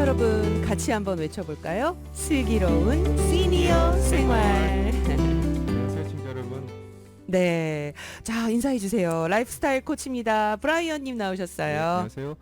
여러분 같이 한번 외쳐볼까요? 슬기로운 시니어 생활. 안녕하세요, 친구 여러분. 네, 자 인사해 주세요. 라이프스타일 코치입니다. 브라이언님 네, 나오셨어요. 안녕하세요.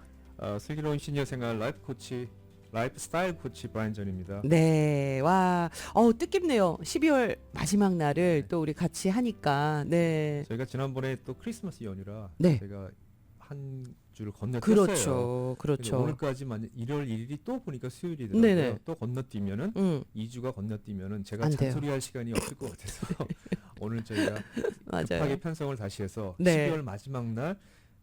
슬기로운 시니어 생활 라이프 코치, 라이프 스타일 코치 브라이언 전입니다. 네, 와, 뜻깊네요. 12월 마지막 날을 또 우리 같이 하니까, 네, 저희가 지난번에 또 크리스마스 연휴라 네. 제가 한 주를 건너뛰었어요. 그렇죠, 그렇죠. 오늘까지 만약 1월 1일이 또 보니까 수요일이더라고요. 네네. 또 건너뛰면은 2주가 건너뛰면은 제가 안 돼요. 잔소리할 시간이 없을 것 같아서 오늘 저희가 급하게 맞아요. 편성을 다시 해서 네. 12월 마지막 날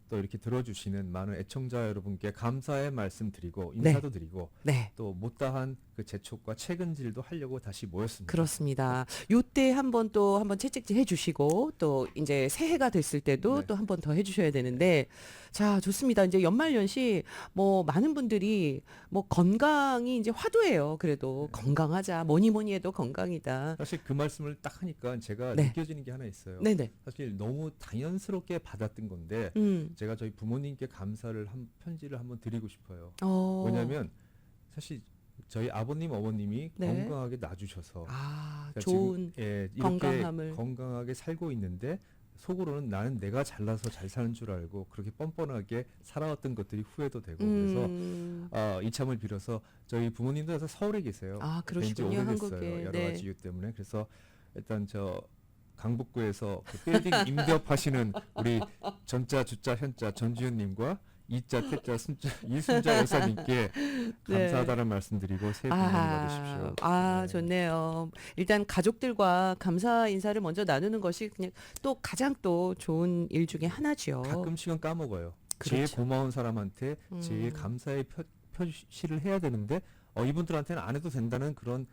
또 이렇게 들어주시는 많은 애청자 여러분께 감사의 말씀 드리고 인사도 드리고 네. 또 못다한 그 재촉과 책임질도 하려고 다시 모였습니다. 그렇습니다. 요때 한번 채찍질 해주시고 또 이제 새해가 됐을 때도 네. 또 한 번 더 해주셔야 되는데 자 좋습니다. 이제 연말연시 뭐 많은 분들이 뭐 건강이 이제 화두예요. 그래도 건강하자 뭐니 해도 건강이다. 사실 그 말씀을 딱 하니까 제가 네. 느껴지는 게 하나 있어요. 네네. 사실 너무 당연스럽게 받았던 건데 제가 저희 부모님께 감사를 편지를 한번 드리고 싶어요. 왜냐하면 사실 저희 아버님 어머님이 네. 건강하게 놔주셔서 그러니까 좋은 지금, 이렇게 건강함을 건강하게 살고 있는데 속으로는 나는 내가 잘나서 잘 사는 줄 알고 그렇게 뻔뻔하게 살아왔던 것들이 후회도 되고 그래서 이참을 빌어서 저희 부모님도 다 서울에 계세요. 그러시군요. 왠지 오래됐어요. 한국에. 여러 네. 가지 이유 때문에. 그래서 일단 저 강북구에서 그 빌딩 임대업하시는 우리 전자 주자 현자 전지현님과 이자 태자 순자 이순자 여사님께 감사하다는 말씀드리고 새해 복 많이 받으십시오. 네. 좋네요. 일단 가족들과 감사 인사를 먼저 나누는 것이 그냥 또 가장 또 좋은 일 중에 하나죠. 가끔씩은 까먹어요. 그렇죠. 제일 고마운 사람한테 제일 감사의 표시를 해야 되는데 이분들한테는 안 해도 된다는 그런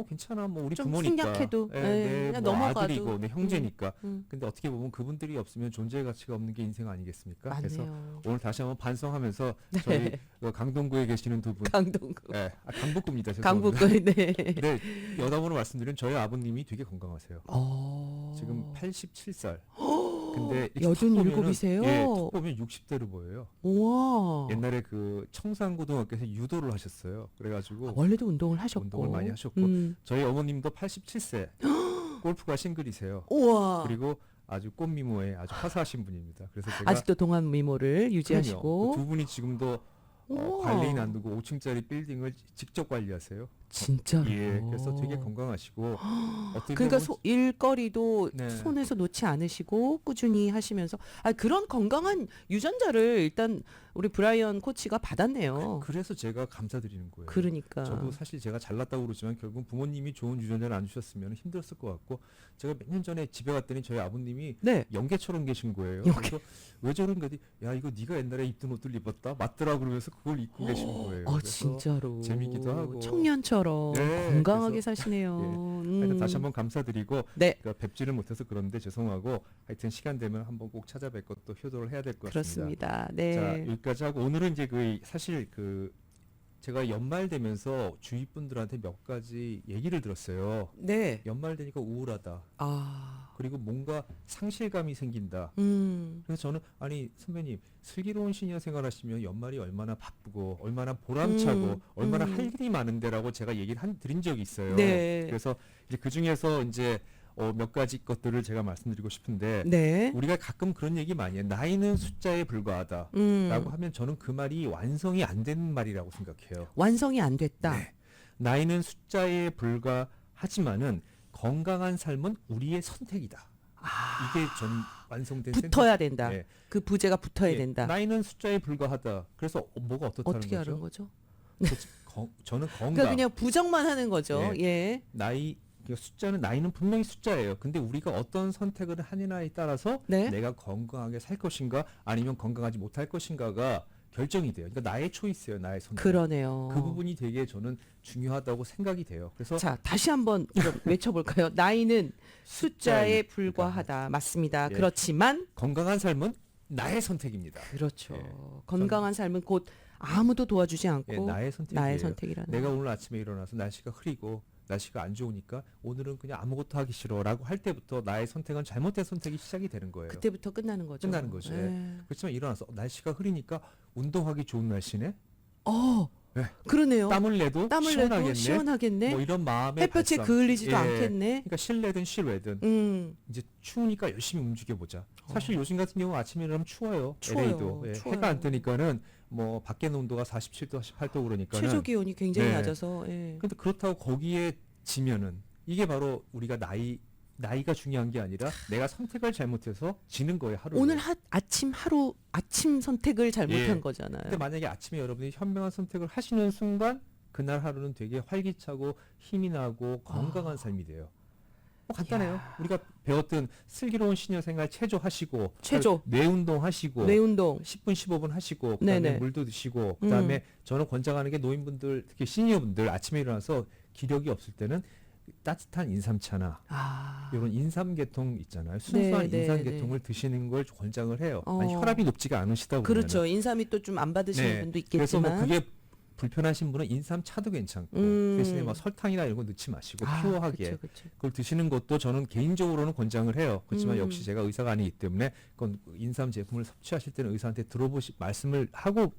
괜찮아 뭐 우리 좀 부모니까 생략해도, 내 그냥 뭐 넘어가도. 아들이고 내 형제니까 음. 근데 어떻게 보면 그분들이 없으면 존재의 가치가 없는 게 인생 아니겠습니까? 그래서 맞네요. 오늘 다시 한번 반성하면서 저희 그 강동구에 계시는 두 분 강동구. 강북구입니다. 강북구. 죄송합니다. 네. 네, 여담으로 말씀드리면 저희 아버님이 되게 건강하세요. 지금 87살. 근데 이렇게 툭 보면은, 87이세요? 툭 보면 60대로 보여요. 우와. 옛날에 그 청산고등학교에서 유도를 하셨어요. 그래가지고 원래도 운동을 하셨고. 운동을 많이 하셨고 저희 어머님도 87세 골프가 싱글이세요. 우와. 그리고 아주 꽃미모에 아주 화사하신 분입니다. 그래서 제가 아직도 동안 미모를 유지하시고. 두 분이 지금도 우와. 관리인 안 두고 5층짜리 빌딩을 직접 관리하세요. 진짜로. 예, 그래서 되게 건강하시고 어떻게 그러니까 보면 일거리도 네. 손에서 놓지 않으시고 꾸준히 하시면서 그런 건강한 유전자를 일단 우리 브라이언 코치가 받았네요. 그래서 제가 감사드리는 거예요. 그러니까. 저도 사실 제가 잘났다고 그러지만 결국 부모님이 좋은 유전자를 안 주셨으면 힘들었을 것 같고 제가 몇 년 전에 집에 갔더니 저희 아버님이 네. 연계처럼 계신 거예요. 연계. 그래서 왜 저런가 야 이거 네가 옛날에 입던 옷들 입었다 맞더라 그러면서 그걸 입고 계신 거예요. 그래서 진짜로. 재미기도 하고 청년처럼 네, 건강하게 그래서, 사시네요. 하여튼 다시 한번 감사드리고 네. 그러니까 뵙지를 못해서 그런데 죄송하고 하여튼 시간 되면 한번 꼭 찾아뵙고 또 효도를 해야 될 것 같습니다. 그렇습니다. 네. 자 여기까지 하고 오늘은 이제 사실 제가 연말 되면서 주위 분들한테 몇 가지 얘기를 들었어요. 네. 연말 되니까 우울하다. 그리고 뭔가 상실감이 생긴다. 그래서 저는 아니 선배님 슬기로운 시니어 생활하시면 연말이 얼마나 바쁘고 얼마나 보람차고 얼마나 할 일이 많은데라고 제가 얘기를 드린 적이 있어요. 네. 그래서 이제 그 중에서 이제 몇 가지 것들을 제가 말씀드리고 싶은데 네. 우리가 가끔 그런 얘기 많이 해요. 나이는 숫자에 불과하다 라고 하면 저는 그 말이 완성이 안 되는 말이라고 생각해요. 완성이 안 됐다. 네. 나이는 숫자에 불과하지만은 건강한 삶은 우리의 선택이다. 이게 전 완성된 붙어야 된다. 네. 그 부제가 붙어야 예, 된다. 나이는 숫자에 불과하다. 그래서 뭐가 어떻다는 어떻게 거죠? 하는 거죠? 저는 건강. 그러니까 그냥 부정만 하는 거죠. 네. 예. 숫자는 나이는 분명히 숫자예요. 근데 우리가 어떤 선택을 하느냐에 따라서 네. 내가 건강하게 살 것인가 아니면 건강하지 못할 것인가가 결정이 돼요. 그러니까 나의 초이스예요. 나의 선택. 그러네요. 그 부분이 되게 저는 중요하다고 생각이 돼요. 그래서 자, 다시 한번 좀 외쳐볼까요? 나이는 숫자에 불과하다. 맞습니다. 예. 그렇지만 건강한 삶은 나의 선택입니다. 그렇죠. 예. 건강한 삶은 곧 아무도 도와주지 않고 예, 나의 선택이에요. 나의 선택이라는. 내가 오늘 아침에 일어나서 날씨가 흐리고 날씨가 안 좋으니까 오늘은 그냥 아무것도 하기 싫어라고 할 때부터 나의 선택은 잘못된 선택이 시작이 되는 거예요. 그때부터 끝나는 거죠. 끝나는 거죠. 예. 그렇지만 일어나서 날씨가 흐리니까 운동하기 좋은 날씨네. 그러네요. 땀을 내도 땀을 시원하겠네. 내도 시원하겠네. 뭐 이런 마음의 햇볕에 발상. 그을리지도 예. 않겠네. 그러니까 실내든 실외든 이제 추우니까 열심히 움직여 보자. 사실 요즘 같은 경우 아침에 일어나면 추워요. 추워요. LA도 추워요. 해가 안 뜨니까는 뭐 밖에 온도가 47도, 48도 그러니까는. 최저 기온이 굉장히 네. 낮아서. 예. 근데 그렇다고 거기에 지면은 이게 바로 우리가 나이가 중요한 게 아니라 내가 선택을 잘못해서 지는 거예요, 하루. 오늘 아침 선택을 잘못한 예. 거잖아요. 근데 만약에 아침에 여러분이 현명한 선택을 하시는 순간 그날 하루는 되게 활기차고 힘이 나고 건강한 삶이 돼요. 뭐 간단해요. 우리가 배웠던 슬기로운 시니어 생활 체조하시고 체조. 뇌 운동 하시고 뇌 운동. 10분 15분 하시고 그다음에 네네. 물도 드시고 그다음에 저는 권장하는 게 노인분들 특히 시니어분들 아침에 일어나서 기력이 없을 때는 따뜻한 인삼차나 이런 인삼계통 있잖아요. 순수한 네, 인삼계통을 드시는 걸 권장을 해요. 아니, 어. 혈압이 높지가 않으시다 보면. 그렇죠. 인삼이 또 좀 안 받으시는 분도 그래서 있겠지만. 뭐 그게 불편하신 분은 인삼차도 괜찮고 대신에 막 설탕이나 이런 거 넣지 마시고 퓨어하게 그쵸. 그걸 드시는 것도 저는 개인적으로는 권장을 해요. 그렇지만 역시 제가 의사가 아니기 때문에 그건 인삼 제품을 섭취하실 때는 의사한테 말씀을 하고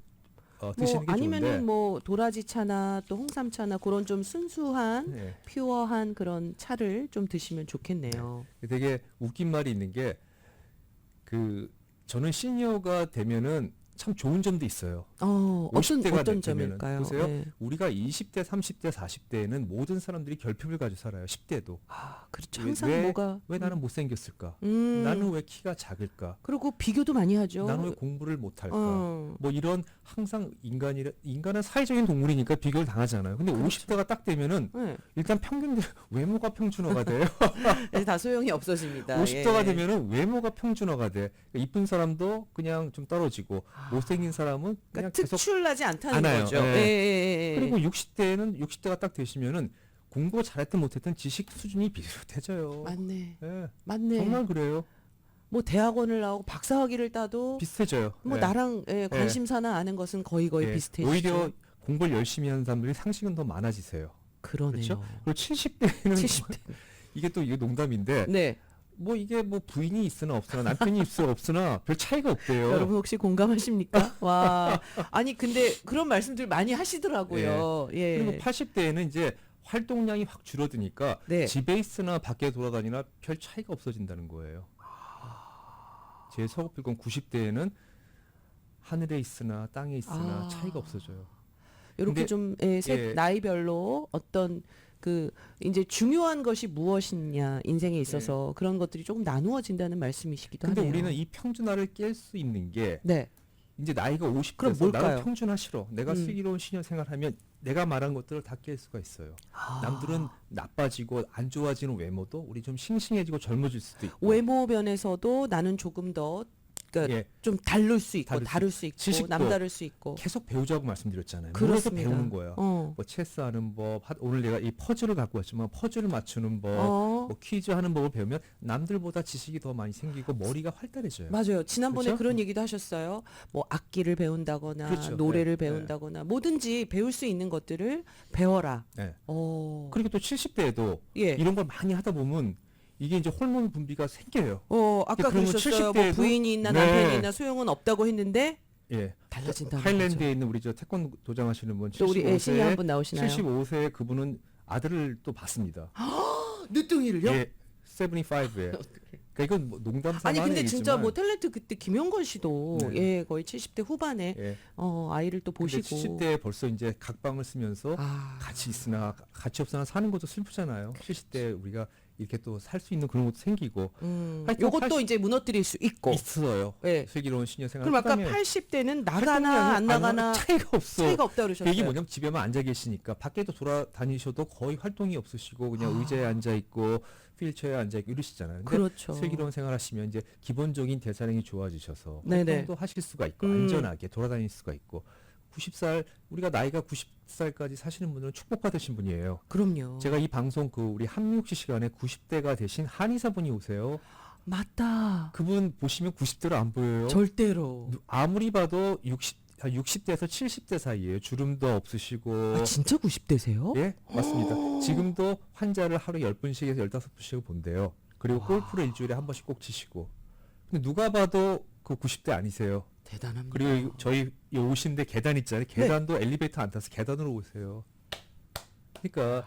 드시는 게 아니면은 좋은데. 뭐 도라지 차나 또 홍삼차나 그런 좀 순수한 네. 퓨어한 그런 차를 좀 드시면 좋겠네요. 되게 웃긴 말이 있는 게 저는 시니어가 되면은 참 좋은 점도 있어요. 어떤 50대가 되면은. 점일까요? 보세요. 네. 우리가 20대, 30대, 40대에는 모든 사람들이 결핍을 가지고 살아요. 10대도. 그렇죠. 왜- 항상 왜- 뭐가 왜 나는 못생겼을까? 음. 나는 왜 키가 작을까? 그리고 비교도 많이 하죠. 나는 왜 공부를 못할까? 어. 뭐 이런 항상 인간은 사회적인 동물이니까 비교를 당하잖아요. 근데 그렇죠. 50대가 딱 되면은 네. 일단 평균들 외모가 평준화가 돼요. 그래서 다 소용이 없어집니다. 50대가 예. 되면은 외모가 평준화가 돼. 그러니까 이쁜 사람도 그냥 좀 떨어지고 못생긴 사람은 그냥 그러니까 계속. 특출나지 않다는 않아요. 거죠. 예. 예. 그리고 60대가 딱 되시면은 공부 잘했든 못했든 지식 수준이 비슷해져요. 맞네. 예, 맞네. 정말 그래요. 뭐 대학원을 나오고 박사학위를 따도 비슷해져요. 뭐 예. 나랑 관심사나 아는 것은 거의 예. 비슷해지죠. 오히려 공부를 열심히 하는 사람들이 상식은 더 많아지세요. 그러네요. 그렇죠? 그리고 70대는 70대. 이게 농담인데 네. 뭐 이게 뭐 부인이 있으나 없으나 남편이 있으나 없으나 별 차이가 없대요. 여러분 혹시 공감하십니까? 와. 아니 근데 그런 말씀들 많이 하시더라고요. 예. 그리고 80대에는 이제 활동량이 확 줄어드니까 네. 집에 있으나 밖에 돌아다니나 별 차이가 없어진다는 거예요. 제 서구필건 90대에는 하늘에 있으나 땅에 있으나 차이가 없어져요. 이렇게 근데- 좀 예. 나이별로 어떤 이제 중요한 것이 무엇이냐 인생에 있어서 그런 것들이 조금 나누어진다는 말씀이시기도 근데 하네요. 우리는 이 평준화를 깰 수 있는 게 네. 이제 나이가 그럼 50대에서 뭘까요? 나는 평준화 싫어. 내가 슬기로운 시니어 생활하면 내가 말한 것들을 다 깰 수가 있어요. 남들은 나빠지고 안 좋아지는 외모도 우리 좀 싱싱해지고 젊어질 수도 있고. 외모 면에서도 나는 조금 더 그러니까 예. 좀 다를 수 있고 다를 수 있고 지식도 남다를 수 있고 계속 배우자고 말씀드렸잖아요. 그렇습니다. 그래서 배우는 거예요. 뭐 체스하는 법, 오늘 내가 이 퍼즐을 갖고 왔지만 퍼즐을 맞추는 법, 뭐 퀴즈 하는 법을 배우면 남들보다 지식이 더 많이 생기고 머리가 활달해져요. 맞아요. 지난번에 그렇죠? 그런 얘기도 하셨어요. 뭐 악기를 배운다거나 그렇죠. 노래를 네. 배운다거나 뭐든지 배울 수 있는 것들을 배워라. 네. 그리고 그리고 또 70대에도 예. 이런 걸 많이 하다 보면 이게 이제 호르몬 분비가 생겨요. 아까 그러면 그러셨어요. 뭐 70대에도 부인이 있나 네. 남편이 있나 소용은 없다고 했는데 예. 달라진다는 하일랜드에 거죠. 있는 우리 저 태권 도장하시는 분 또 우리 애신이 75세 한분 나오시나요? 75세 그분은 아들을 또 봤습니다. 늦둥이를요? 예. 75에. 그러니까 이건 뭐 농담 삼아 아니 근데 하는 진짜 얘기지만 뭐 탤런트 그때 김영건 씨도 네. 거의 70대 후반에 예. 아이를 또 근데 보시고 70대에 벌써 이제 각방을 쓰면서 아, 같이 있으나 같이 없으나 사는 것도 슬프잖아요. 70대 우리가 이렇게 또 살 수 있는 그런 것도 생기고 하여튼 요것도 이제 무너뜨릴 수 있고. 있어요. 예. 슬기로운 시니어 생활. 그럼 아까 그다음에 80대는 나가나 활동량이 안 나가나 차이가 없어. 차이가 없다 그러셨어요. 얘기 뭐냐면 집에만 앉아 계시니까 밖에도 돌아다니셔도 거의 활동이 없으시고 그냥 의자에 앉아 있고 휠체어에 앉아 있고 이러시잖아요. 근데 그렇죠. 슬기로운 생활하시면 이제 기본적인 대사량이 좋아지셔서 네네. 활동도 하실 수가 있고 안전하게 돌아다닐 수가 있고 90살 우리가 나이가 90살까지 사시는 분들은 축복받으신 분이에요. 그럼요. 제가 이 방송 우리 한미옥씨 시간에 90대가 되신 한의사분이 오세요. 맞다. 그분 보시면 90대로 안 보여요. 절대로. 아무리 봐도 60대에서 70대 사이에요. 주름도 없으시고. 아, 진짜 90대세요? 예, 맞습니다. 지금도 환자를 하루 10분씩에서 15분씩을 본대요. 그리고 골프를 일주일에 한 번씩 꼭 치시고. 근데 누가 봐도 그 90대 아니세요. 대단합니다. 그리고 저희 오신데 계단 있잖아요. 계단도 엘리베이터 안 타서 계단으로 오세요. 그러니까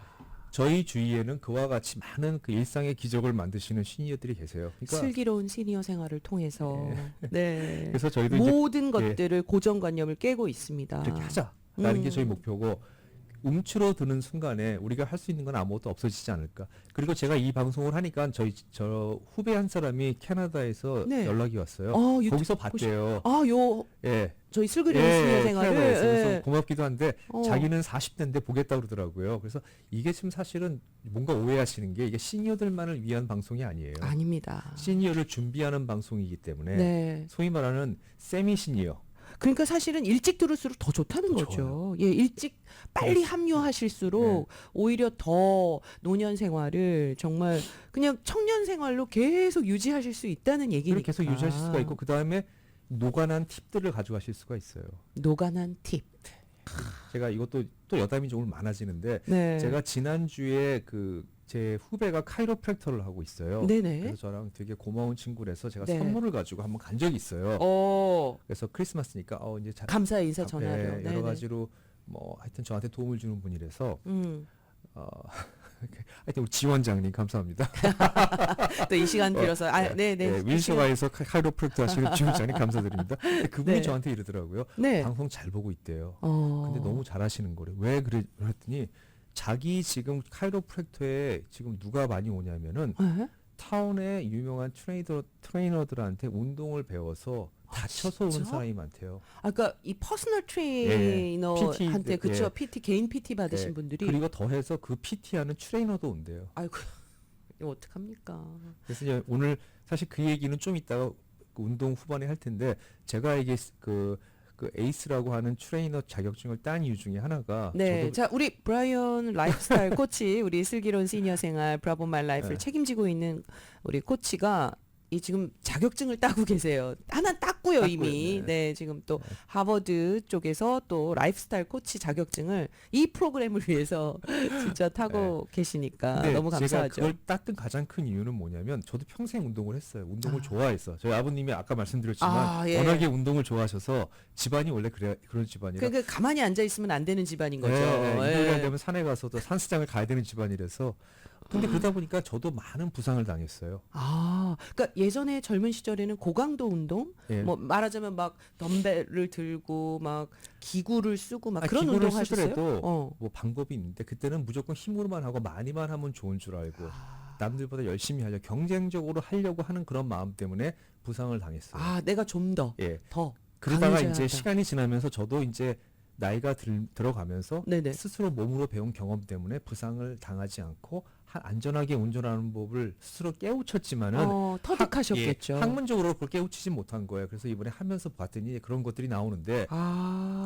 저희 주위에는 그와 같이 많은 그 일상의 기적을 만드시는 시니어들이 계세요. 그러니까 슬기로운 시니어 생활을 통해서 네. 그래서 저희도 이제 모든 것들을 고정관념을 깨고 있습니다. 그렇게 하자라는 게 저희 목표고, 움츠러드는 순간에 우리가 할 수 있는 건 아무것도 없어지지 않을까. 그리고 제가 이 방송을 하니까 저 후배 한 사람이 캐나다에서 네. 연락이 왔어요. 유튜브 거기서 봤대요. 예. 저희 슬기로운 시니어 생활을 캐나다에서. 그래서 예. 고맙기도 한데 어. 자기는 40대인데 보겠다고 그러더라고요. 그래서 이게 지금 사실은 뭔가 오해하시는 게, 이게 시니어들만을 위한 방송이 아니에요. 아닙니다. 시니어를 준비하는 방송이기 때문에 네. 소위 말하는 세미 시니어. 그러니까 사실은 일찍 들을수록 더 좋다는 더 거죠. 예, 일찍 빨리 합류하실수록 오히려 더 노년 생활을 정말 그냥 청년 생활로 계속 유지하실 수 있다는 얘기니까. 그걸 계속 유지하실 수가 있고, 그 다음에 노관한 팁들을 가져가실 수가 있어요. 노간한 팁. 제가 이것도 또 여담이 조금 많아지는데, 네. 제가 지난주에 제 후배가 카이로프랙터를 하고 있어요. 네네. 그래서 저랑 되게 고마운 친구라서 제가 네. 선물을 가지고 한번 간 적이 있어요. 그래서 크리스마스니까 이제 감사 인사 전하려. 여러 네네. 가지로 뭐 하여튼 저한테 도움을 주는 분이라서 어, 하여튼 우리 지원장님 감사합니다. 또 이 시간 빌어서 네네. 윌셔가에서 카이로프랙터 하시는 지원장님 감사드립니다. 근데 그분이 네. 저한테 이러더라고요. 네. 방송 잘 보고 있대요. 근데 근데 너무 잘하시는 거래요. 왜 그랬더니, 자기 지금 카이로프랙터에 지금 누가 많이 오냐면은 타운의 유명한 트레이너들한테 운동을 배워서 다쳐서 오는 진짜? 사람이 많대요. 아까 이 퍼스널 트레이너한테 PT, 그쵸? PT 개인 PT 받으신 네. 분들이 그리고 더해서 그 PT하는 트레이너도 온대요. 아이고 이거 어떡합니까? 그래서 이제 오늘 사실 그 얘기는 좀 이따가 그 운동 후반에 할 텐데, 제가 이게 그 에이스라고 하는 트레이너 자격증을 딴 이유 중에 하나가, 네, 저도 자 우리 브라이언 라이프스타일 코치, 우리 슬기로운 시니어 생활 브라보 마이 라이프를 네. 책임지고 있는 우리 코치가 이 지금 자격증을 따고 계세요. 하나 땄고요 이미. 네, 지금 또 하버드 쪽에서 또 라이프스타일 코치 자격증을 이 프로그램을 위해서 진짜 타고 계시니까 근데 너무 제가 감사하죠. 그걸 땄던 가장 큰 이유는 뭐냐면, 저도 평생 운동을 했어요. 운동을 좋아해서. 저희 아버님이 아까 말씀드렸지만 예. 워낙에 운동을 좋아하셔서, 집안이 원래 그런 집안이라. 그 가만히 앉아 있으면 안 되는 집안인 거죠. 운동을 예. 하려면 산에 가서도 산수장을 가야 되는 집안이라서. 근데 그러다 보니까 저도 많은 부상을 당했어요. 그러니까 예전에 젊은 시절에는 고강도 운동, 예. 뭐 말하자면 막 덤벨을 들고 막 기구를 쓰고 막 그런 기구를 운동 하셨어요? 쓰더라도 뭐 방법이 있는데, 그때는 무조건 힘으로만 하고 많이만 하면 좋은 줄 알고 남들보다 열심히 하려, 경쟁적으로 하려고 하는 그런 마음 때문에 부상을 당했어요. 내가 좀 더 예. 강해져야 그러다가 이제 하다. 시간이 지나면서 저도 이제 나이가 들어가면서 네네. 스스로 몸으로 배운 경험 때문에 부상을 당하지 않고 안전하게 운전하는 법을 스스로 깨우쳤지만은 터득하셨겠죠. 학문적으로 그걸 깨우치지 못한 거예요. 그래서 이번에 하면서 봤더니 그런 것들이 나오는데,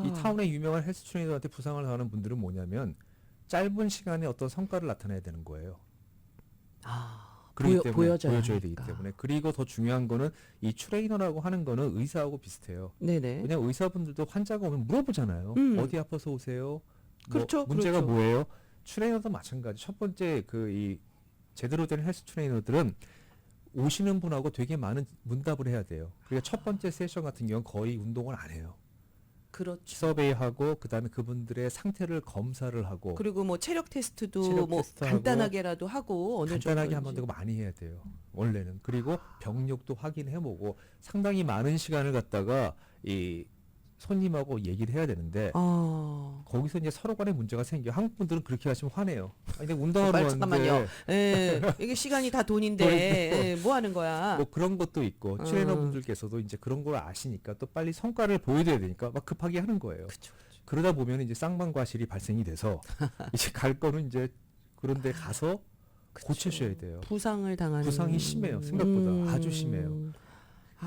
이 타운의 유명한 헬스 트레이너한테 부상을 당하는 분들은 뭐냐면, 짧은 시간에 어떤 성과를 나타내야 되는 거예요. 그렇기 때문에 보여줘야 되기 하니까. 때문에. 그리고 더 중요한 거는, 이 트레이너라고 하는 거는 의사하고 비슷해요. 네네. 그냥 의사분들도 환자가 오면 물어보잖아요. 어디 아파서 오세요? 그렇죠, 문제가 그렇죠. 뭐예요? 트레이너도 마찬가지. 첫 번째 이 제대로 된 헬스 트레이너들은 오시는 분하고 되게 많은 문답을 해야 돼요. 그러니까 첫 번째 세션 같은 경우는 거의 운동을 안 해요. 그렇죠. 서베이하고, 그다음에 그분들의 상태를 검사를 하고, 그리고 뭐 체력 테스트도 체력 뭐 테스트하고, 간단하게라도 하고 어느 간단하게 정도인지. 하면 되고 많이 해야 돼요. 원래는. 그리고 병력도 확인해보고, 상당히 많은 시간을 갖다가 이 손님하고 얘기를 해야 되는데, 거기서 이제 서로 간에 문제가 생겨. 한국 분들은 그렇게 하시면 화내요. 아니, 내가 운동하러 왔는데. 잠깐만요. 예, 이게 시간이 다 돈인데 예, 뭐 하는 거야? 뭐 그런 것도 있고, 트레이너 분들께서도 이제 그런 걸 아시니까 또 빨리 성과를 보여줘야 되니까 막 급하게 하는 거예요. 그쵸. 그러다 보면 이제 쌍방과실이 발생이 돼서 이제 갈 거는 이제 그런 데 가서 고치셔야 돼요. 부상을 당하는. 부상이 심해요. 생각보다 아주 심해요.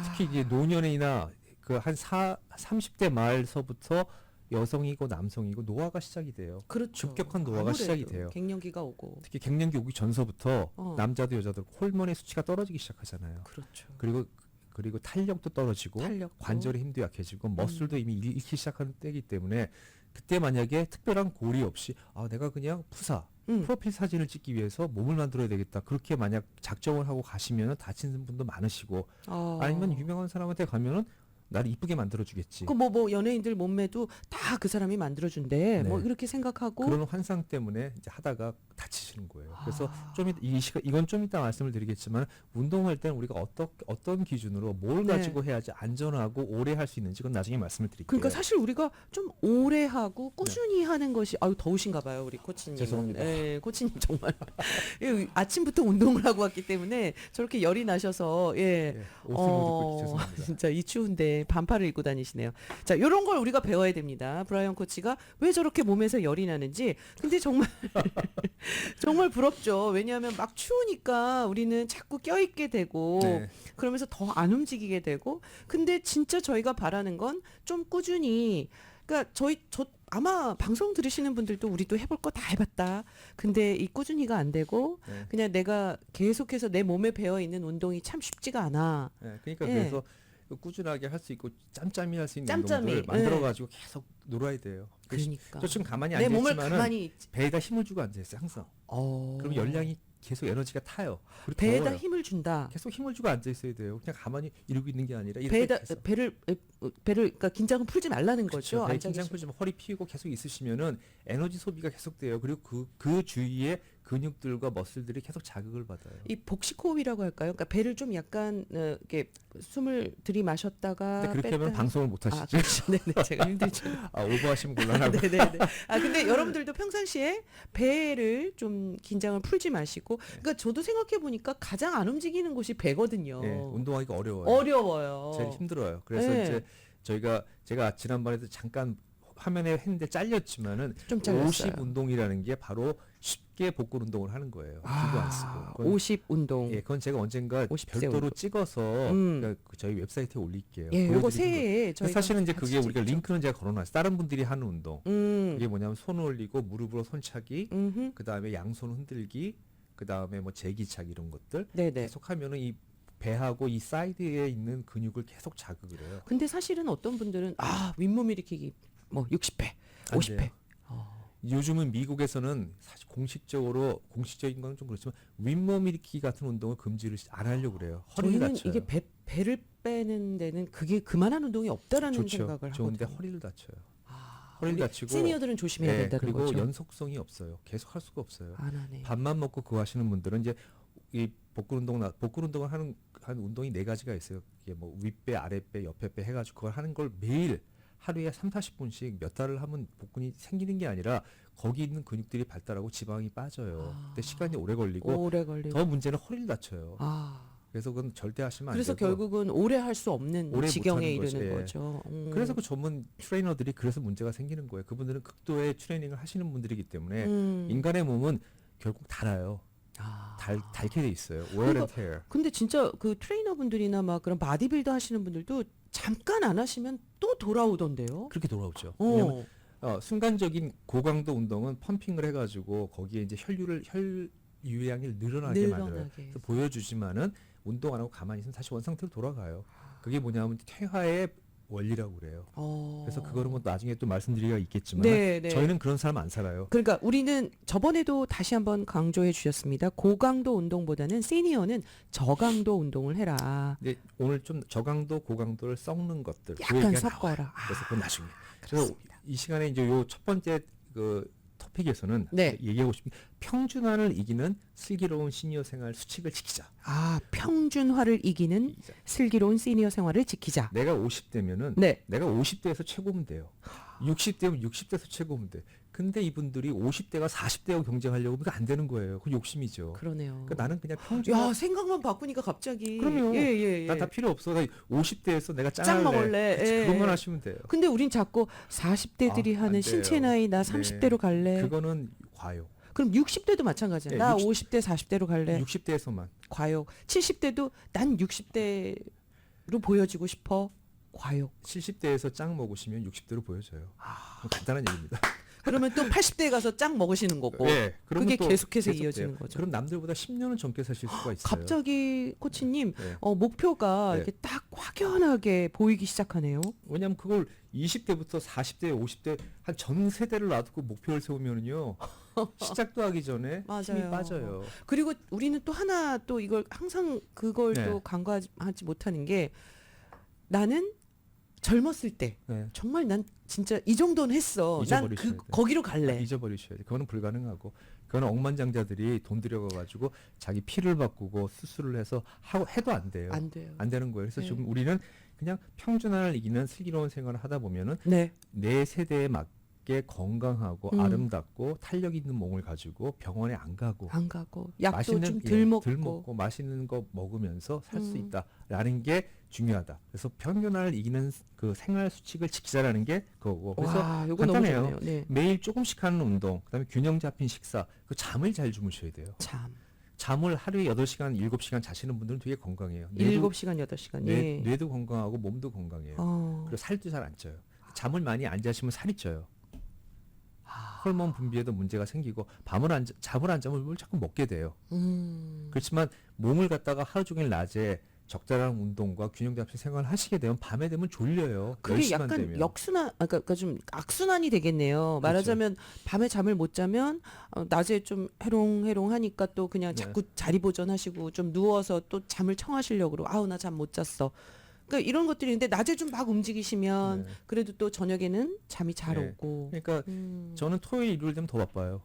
특히 이제 노년이나 그 한 30대 말서부터 여성이고 남성이고 노화가 시작이 돼요. 그렇죠. 급격한 노화가 아무래도 시작이 돼요. 갱년기가 오고. 특히 갱년기 오기 전서부터 남자도 여자도 호르몬의 수치가 떨어지기 시작하잖아요. 그렇죠. 그리고 탄력도 떨어지고, 탄력도. 관절의 힘도 약해지고, 머슬도 이미 잃기 시작하는 때이기 때문에, 그때 만약에 특별한 고리 없이 내가 그냥 프로필 사진을 찍기 위해서 몸을 만들어야 되겠다, 그렇게 만약 작정을 하고 가시면 다치는 분도 많으시고, 아니면 유명한 사람한테 가면은 나를 이쁘게 만들어주겠지. 그 뭐 연예인들 몸매도 다 그 사람이 만들어준대. 네. 뭐 이렇게 생각하고. 그런 환상 때문에 이제 하다가 다치시는 거예요. 그래서 아. 이건 좀 이따 말씀을 드리겠지만 운동할 때는 우리가 어떤 기준으로 뭘 네. 가지고 해야지 안전하고 오래 할 수 있는지 그건 나중에 말씀을 드릴게요. 그러니까 사실 우리가 좀 오래 하고 꾸준히 하는 것이 아유 더우신가 봐요 우리 코치님. 죄송합니다. 예, 코치님 정말 예, 아침부터 운동을 하고 왔기 때문에 저렇게 열이 나셔서 예. 예, 옷을 못 입고 죄송합니다. 진짜 이 추운데 반팔을 입고 다니시네요. 자, 요런 걸 우리가 배워야 됩니다. 브라이언 코치가 왜 저렇게 몸에서 열이 나는지. 근데 정말 정말 부럽죠. 왜냐하면 막 추우니까 우리는 자꾸 껴있게 되고 네. 그러면서 더 안 움직이게 되고. 근데 진짜 저희가 바라는 건 좀 꾸준히 그러니까 저 아마 방송 들으시는 분들도 우리도 해볼 거 다 해봤다. 근데 이 꾸준히가 안 되고 네. 그냥 내가 계속해서 내 몸에 배어 있는 운동이 참 쉽지가 않아. 네, 그러니까 예. 그래서 꾸준하게 할 수 있고 짬짬이 할 수 있는 짬짬이, 운동들 만들어가지고 계속 놀아야 돼요. 그러니까 저 지금 가만히 내 몸을 앉아있지만은 가만히 있지. 배에다 힘을 주고 앉아있어요 항상. 그럼 열량이 계속 에너지가 타요. 그리고 배에다 더워요. 힘을 준다. 계속 힘을 주고 앉아 있어야 돼요. 그냥 가만히 이러고 있는 게 아니라 이렇게 배에다 계속. 배를 그러니까 긴장을 풀지 말라는 거죠. 그렇죠. 배 앉아 긴장 계시면. 풀지 마. 허리 피고 계속 있으시면은 에너지 소비가 계속돼요. 그리고 그 주위에 근육들과 머슬들이 계속 자극을 받아요. 이 복식호흡이라고 할까요? 그러니까 배를 좀 약간 이렇게 숨을 들이마셨다가 근데 그렇게 뺐다. 하면 방송을 못 아, 하시죠. 그렇죠. 네네, 제가 힘들죠. 오버하시면 곤란하고. 네네네. 아 근데 여러분들도 평상시에 배를 좀 긴장을 풀지 마시고, 그러니까 저도 생각해 보니까 가장 안 움직이는 곳이 배거든요. 예, 운동하기가 어려워요. 어려워요. 제일 힘들어요. 그래서 네. 이제 제가 지난번에도 잠깐 화면에 했는데 잘렸지만은 좀 잘렸어요. 50 운동이라는 게 바로 쉽게 복근 운동을 하는 거예요. 기구 안 쓰고. 그건, 50 운동. 예, 그건 제가 언젠가 50세 별도로 운동. 찍어서 음. 저희 웹사이트에 올릴게요. 예, 요거 보여드리는 새해에 거. 저희가 사실은 이제 같이 그게 우리가 찍죠. 링크는 제가 걸어놨어요. 다른 분들이 하는 운동. 음. 그게 뭐냐면 손 올리고 무릎으로 손차기, 음흠. 그 다음에 양손 흔들기, 그 다음에 뭐 제기차기 이런 것들 네네. 계속하면은 이 배하고 이 사이드에 있는 근육을 계속 자극을 해요. 근데 사실은 어떤 분들은 윗몸 일으키기 뭐 60배, 안 50배. 돼요. 요즘은 미국에서는 사실 공식적인 건 좀 그렇지만 윗몸 일으키기 같은 운동을 금지를 안 하려고 그래요. 허리를 저희는 다쳐요. 이게 배를 빼는 데는 그게 그만한 운동이 없다라는 좋죠. 생각을 좋은데 하거든요. 허리를 다쳐요. 아, 허리를 우리 다치고 시니어들은 조심해야 예, 된다는 그리고 거죠. 연속성이 없어요. 계속 할 수가 없어요. 안 하네. 밥만 먹고 그거 하시는 분들은 이제 이 복근 운동을 하는 운동이 네 가지가 있어요. 이게 뭐 윗배, 아랫배, 옆에 배 해가지고 그걸 하는 걸 매일 하루에 3-40분씩 몇 달을 하면 복근이 생기는 게 아니라 거기 있는 근육들이 발달하고 지방이 빠져요. 근데 시간이 오래 걸리고 오래 걸리고. 더 문제는 허리를 다쳐요. 아. 그래서 그건 절대 하시면 안 그래서 되고. 결국은 오래 할 수 없는 오래 지경에 못하는 이르는 거죠. 거죠. 그래서 그 전문 트레이너들이 그래서 문제가 생기는 거예요. 그분들은 극도의 트레이닝을 하시는 분들이기 때문에 인간의 몸은 결국 닳아요. 아. 닳게 돼 있어요. wear and tear. 근데 진짜 그 트레이너분들이나 막 그런 바디빌더 하시는 분들도 잠깐 안 하시면 또 돌아오던데요. 그렇게 돌아오죠. 왜냐면 어. 순간적인 고강도 운동은 펌핑을 해가지고 거기에 이제 혈유량을 늘어나게 만들어요. 그래서 보여주지만은 운동 안 하고 가만히 있으면 다시 원상태로 돌아가요. 그게 뭐냐면 퇴화의 원리라고 그래요. 그래서 그거는 뭐 나중에 또 말씀드리기가 있겠지만 네, 네. 저희는 그런 사람 안 살아요. 그러니까 우리는 저번에도 다시 한번 강조해 주셨습니다. 고강도 운동보다는 시니어는 저강도 운동을 해라. 근데 오늘 좀 저강도 고강도를 섞는 것들 그 약간 얘기가 섞어라. 나와요. 그래서 그건 나중에. 그래서 그렇습니다. 이 시간에 이제 요 첫 번째 그 토픽에서는 네. 얘기하고 싶은 게 평준화를 이기는 슬기로운 시니어 생활 수칙을 지키자. 평준화를 이기는 슬기로운 시니어 생활을 지키자. 내가 50대면은 네. 내가 50대에서 최고면 돼요. 60대면 60대에서 최고면 돼. 근데 이분들이 50대가 40대하고 경쟁하려고 하면 안 되는 거예요. 그건 욕심이죠. 그러네요. 그러니까 나는 그냥 평준화. 야, 생각만 바꾸니까 갑자기. 그럼요. 예. 난 다 필요 없어. 나 50대에서 내가 짱 짱 먹을래. 예. 그것만 하시면 돼요. 근데 우린 자꾸 40대들이 안 하는 돼요. 신체 나이 나 30대로 갈래. 그거는 과욕. 그럼 60대도 마찬가지야. 네, 나 60 50대 40대로 갈래. 60대에서만. 과욕. 70대도 난 60대로 보여지고 싶어. 과욕. 70대에서 짱 먹으시면 60대로 보여져요. 간단한 얘기입니다. 그러면 또 80대에 가서 짱 먹으시는 거고. 예, 그러면 그게 또 계속해서 계속 이어지는 돼요. 거죠. 그럼 남들보다 10년은 젊게 사실 수가 있어요. 갑자기 코치님 네. 목표가 네. 이렇게 딱 확연하게 보이기 시작하네요. 왜냐하면 그걸 20대부터 40대, 50대 한 전 세대를 놔두고 목표를 세우면은요 시작도 하기 전에 힘이 맞아요. 빠져요. 그리고 우리는 또 하나 또 이걸 항상 그걸 네. 또 간과하지 못하는 게 나는 젊었을 때 네. 정말 난 진짜 이 정도는 했어. 난 잊어버리셔야 돼요. 거기로 갈래. 잊어버리셔야 돼. 그거는 불가능하고 그거는 억만장자들이 돈 들여가지고 자기 피를 바꾸고 수술을 해서 해도 안 돼요. 안 돼요. 안 되는 거예요. 그래서 네. 지금 우리는 그냥 평준화를 이기는 슬기로운 생활을 하다 보면은 네. 내 세대에 맞게 건강하고 음. 아름답고 탄력 있는 몸을 가지고 병원에 안 가고 안 가고 약도 맛있는 좀 덜 먹고. 덜 먹고 맛있는 거 먹으면서 살 수 음. 있다라는 게 중요하다. 그래서 평균화를 이기는 그 생활 수칙을 지키자라는 게 그거고. 그래서 와, 요거 너무 간단해요. 좋네요. 네. 매일 조금씩 하는 운동, 그다음에 균형 잡힌 식사, 그 잠을 잘 주무셔야 돼요. 참. 잠을 하루에 8시간, 7시간 자시는 분들은 되게 건강해요. 7시간 8시간. 예. 뇌도 건강하고 몸도 건강해요. 그리고 살도 잘 안 쪄요. 잠을 많이 안 자시면 살이 쪄요. 호르몬 분비에도 문제가 생기고 잠을 안 자면 뭘 자꾸 먹게 돼요. 그렇지만 몸을 갖다가 하루 종일 낮에 적절한 운동과 균형 잡힌 생활을 하시게 되면 밤에 되면 졸려요. 그게 10시만 약간 되면. 역순환, 그러니까 좀 악순환이 되겠네요. 말하자면 밤에 잠을 못 자면 낮에 좀 해롱해롱하니까 또 그냥 네. 자꾸 자리 보존하시고 좀 누워서 또 잠을 청하시려고 그러고 아우 나 잠 못 잤어. 그러니까 이런 것들이 있는데 낮에 좀 막 움직이시면 네. 그래도 또 저녁에는 잠이 잘 네. 오고. 그러니까 저는 토요일 일요일 되면 더 바빠요.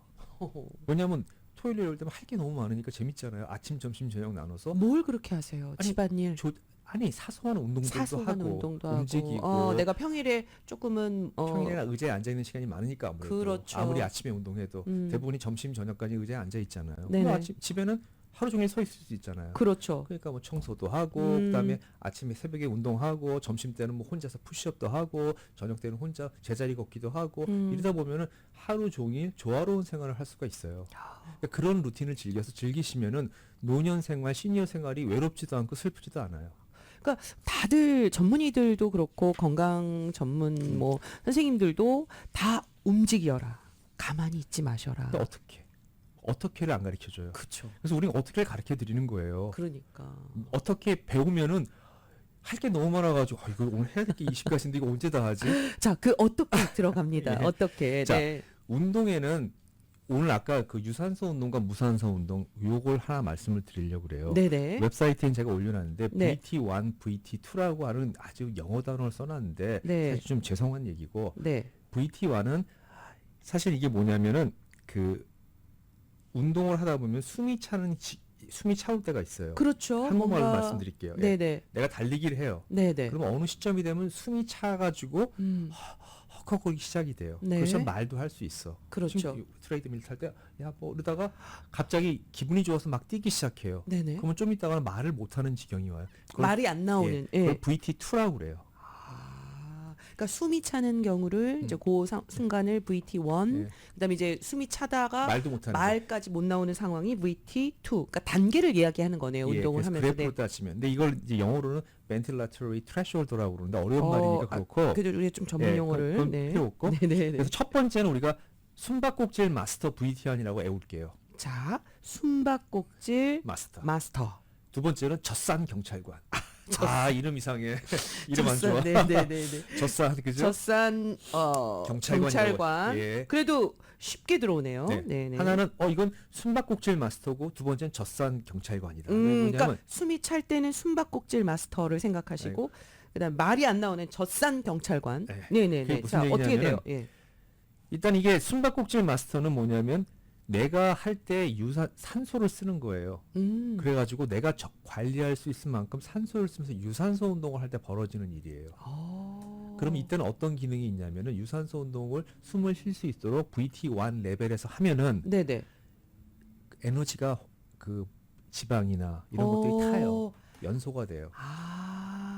왜냐하면 토요일 일요일 되면 할 게 너무 많으니까 재밌잖아요. 아침 점심 저녁 나눠서 뭘 그렇게 하세요? 아니, 집안일. 아니 사소한 운동들도 사소한 하고 운동도 움직이고 하고 내가 평일에 조금은 평일에나 의자에 앉아 있는 시간이 많으니까 아무래도 그렇죠. 아무리 아침에 운동해도 대부분이 점심 저녁까지 의자에 앉아 있잖아요. 네네. 그럼 집에는 하루 종일 서 있을 수 있잖아요. 그렇죠. 그러니까 뭐 청소도 하고 그다음에 아침에 새벽에 운동하고 점심 때는 뭐 혼자서 푸시업도 하고 저녁 때는 혼자 제자리 걷기도 하고 이러다 보면은 하루 종일 조화로운 생활을 할 수가 있어요. 그러니까 그런 루틴을 즐기시면은 노년 생활, 시니어 생활이 외롭지도 않고 슬프지도 않아요. 그러니까 다들 전문의들도 그렇고 건강 전문 뭐 선생님들도 다 움직여라. 가만히 있지 마셔라. 근데 어떻게를 안 가르쳐 줘요. 그렇죠. 그래서 우리가 어떻게를 가르쳐 드리는 거예요. 그러니까. 어떻게 배우면은 할 게 너무 많아가지고 이거 오늘 해야 될 게 20가지인데 이거 언제 다 하지? 자, 그 어떻게 들어갑니다. 예. 어떻게. 자, 네. 운동에는 오늘 아까 그 유산소 운동과 무산소 운동 요걸 하나 말씀을 드리려고 그래요. 네네. 웹사이트에 제가 올려놨는데 네. VT1, VT2라고 하는 아주 영어 단어를 써놨는데 네. 사실 좀 죄송한 얘기고 네. VT1은 사실 이게 뭐냐면은 그 운동을 하다 보면 숨이 차올 때가 있어요. 그렇죠. 한국말로 뭔가- 말씀드릴게요. 예. 네네. 내가 달리기를 해요. 네네. 그러면 어느 시점이 되면 숨이 차가지고 헉헉거리기 시작이 돼요. 네. 그래서 말도 할 수 있어. 그렇죠. 지금 트레이드밀 탈 때 야 뭐 이러다가 갑자기 기분이 좋아서 막 뛰기 시작해요. 네네. 그러면 좀 이따가는 말을 못하는 지경이 와요. 말이 안 나오는. 예. 그걸 VT2라고 그래요. 그러니까 숨이 차는 경우를 이제 그 순간을 VT1, 예. 그다음에 이제 숨이 차다가 말도 못하는 거. 말까지 못 나오는 상황이 VT2. 그러니까 단계를 이야기하는 거네요. 예, 운동을 그래서 하면서. 그래프로 따지면. 근데 이걸 이제 영어로는 ventilatory threshold라고 그러는데 어려운 말이니까 그렇고. 그래도 우리 좀 전문 예, 용어를. 그건 네. 필요 없고. 네네네. 그래서 첫 번째는 우리가 숨바꼭질 마스터 VT1이라고 애울게요. 자, 숨바꼭질 마스터. 마스터. 두 번째는 젖산 경찰관. 이름 이상해. 이름 안 좋아. 네네네네. 젖산 그죠? 젖산 경찰관. 예. 그래도 쉽게 들어오네요. 네. 네네. 하나는 이건 숨바꼭질 마스터고 두 번째는 젖산 경찰관이다. 그러니까 왜냐면 숨이 찰 때는 숨바꼭질 마스터를 생각하시고 그다음 말이 안 나오는 젖산 경찰관. 네. 네네네. 그게 무슨 자, 어떻게 돼요? 얘기냐면은 예. 일단 이게 숨바꼭질 마스터는 뭐냐면 내가 할 때 산소를 쓰는 거예요. 그래가지고 내가 관리할 수 있을 만큼 산소를 쓰면서 유산소 운동을 할 때 벌어지는 일이에요. 그럼 이때는 어떤 기능이 있냐면은 유산소 운동을 숨을 쉴 수 있도록 VT1 레벨에서 하면은 네네. 에너지가 그 지방이나 이런 것들이 타요. 연소가 돼요.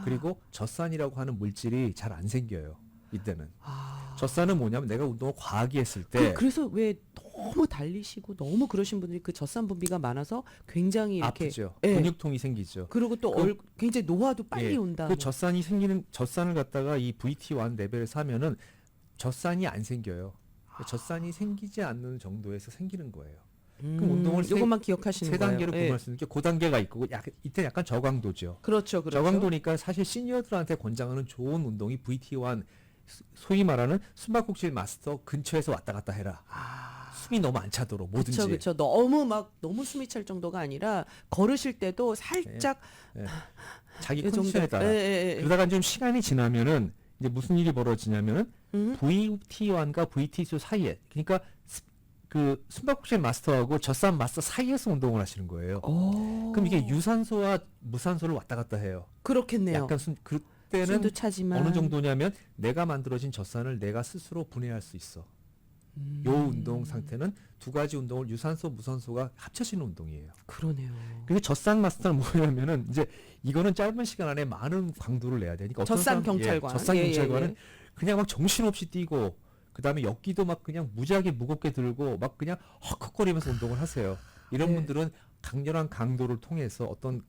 그리고 젖산이라고 하는 물질이 잘 안 생겨요. 이때는. 젖산은 뭐냐면 내가 운동을 과하게 했을 때 그래서 왜 너무 달리시고 너무 그러신 분들이 그 젖산 분비가 많아서 굉장히 이렇게 아프죠. 예. 근육통이 생기죠. 그리고 또 굉장히 노화도 빨리 예, 온다. 그 젖산을 갖다가 이 VT1 레벨에서 하면은 젖산이 안 생겨요. 젖산이 생기지 않는 정도에서 생기는 거예요. 그럼 운동을 이것만 기억하시는 세 거예요. 단계로 구분할 수 있는 게 그 단계가 있고 이때 약간 저강도죠. 그렇죠. 저강도니까 사실 시니어들한테 권장하는 좋은 운동이 VT1 소위 말하는 숨바꼭질 마스터 근처에서 왔다 갔다 해라. 숨이 너무 안 차도록 뭐든지. 그렇죠. 너무 숨이 찰 정도가 아니라 걸으실 때도 살짝 자기 이 정도. 컨디션에 따라. 예. 그러다가 좀 시간이 지나면은 이제 무슨 일이 벌어지냐면은 VT1과 VT2 사이에, 그러니까 그 숨바꼭질 마스터하고 젖산 마스터 사이에서 운동을 하시는 거예요. 그럼 이게 유산소와 무산소를 왔다 갔다 해요. 그렇겠네요. 약간 그때는 숨도 차지만 어느 정도냐면 내가 만들어진 젖산을 내가 스스로 분해할 수 있어. 요 운동 상태는 두 가지 운동을 유산소, 무산소가 합쳐지는 운동이에요. 그러네요. 근데 젖산 마스터는 뭐냐면은 이제 이거는 짧은 시간 안에 많은 강도를 내야 되니까 젖산 경찰관. 젖산 예, 경찰관은 예. 그냥 막 정신없이 뛰고 그다음에 역기도 막 그냥 무지하게 무겁게 들고 막 그냥 헉헉거리면서 운동을 하세요. 이런 네. 분들은 강렬한 강도를 통해서 어떤